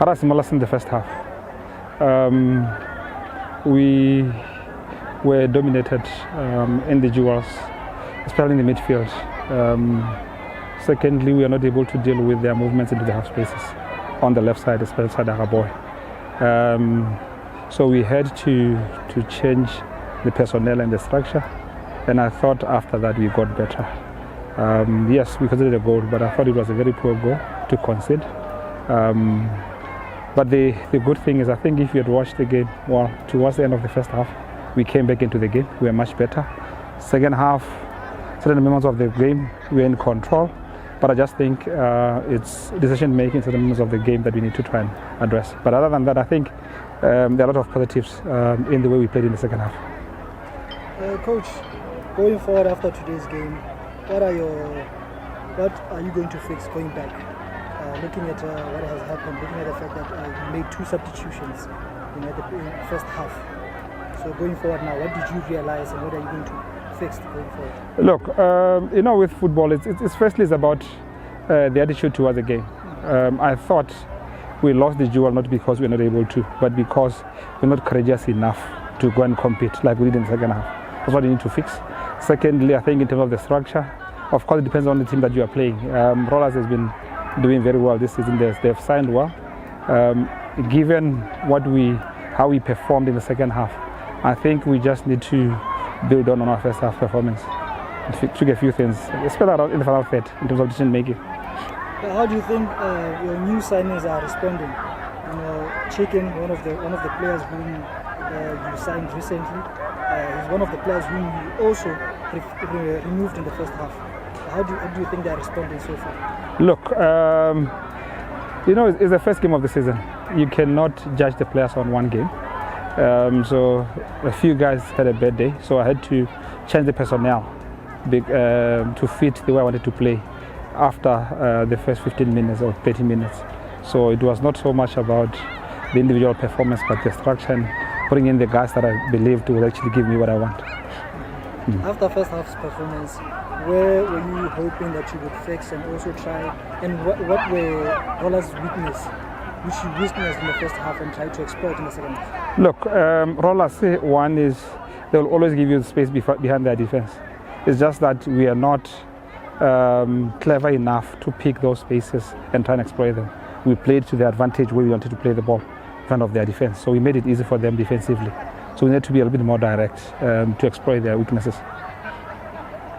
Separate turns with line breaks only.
Harasimalas in the first half. We were dominated in the duels, especially in the midfield. Secondly, we are not able to deal with their movements into the half spaces on the left side, especially Nthaga boy. So we had to change the personnel and the structure, and I thought after that we got better. Yes, we considered a goal, but I thought it was a very poor goal to concede. But the good thing is, I think if you had watched the game, well, towards the end of the first half, we came back into the game. We were much better. Second half, certain moments of the game, we were in control. But I just think it's decision-making in certain moments of the game that we need to try and address. But other than that, I think there are a lot of positives in the way we played in the second half.
Coach, going forward after today's game, what are you going to fix going back? Looking at what has happened, looking at the fact that you made 2 substitutions in the first half. So going forward now, what did you realize and what are you going to fix going forward?
Look, with football, it's firstly about the attitude towards the game. I thought we lost the duel not because we're not able to, but because we're not courageous enough to go and compete like we did in the second half. That's what you need to fix. Secondly, I think in terms of the structure, of course it depends on the team that you are playing. Rollers has been doing very well this season. They've signed well. Given how we performed in the second half, I think we just need to build on our first half performance. Took a few things, especially in the final third, in terms of decision making.
How do you think your new signings are responding? Checking one of the players whom you signed recently. He's one of the players whom you also removed in the first half. How do you think they are responding so far?
Look, it's the first game of the season. You cannot judge the players on one game. So a few guys had a bad day, so I had to change the personnel to fit the way I wanted to play after the first 15 minutes or 30 minutes. So it was not so much about the individual performance, but the structure and putting in the guys that I believed would actually give me what I want.
After first half's performance, where were you hoping that you would fix and also try, and what were Roller's weakness, which you witnessed in the first half and tried to exploit in the second half?
Look, Rollers, one is they will always give you space behind their defense. It's just that we are not clever enough to pick those spaces and try and exploit them. We played to their advantage where we wanted to play the ball in front of their defense, so we made it easy for them defensively. So we need to be a little bit more direct to exploit their weaknesses.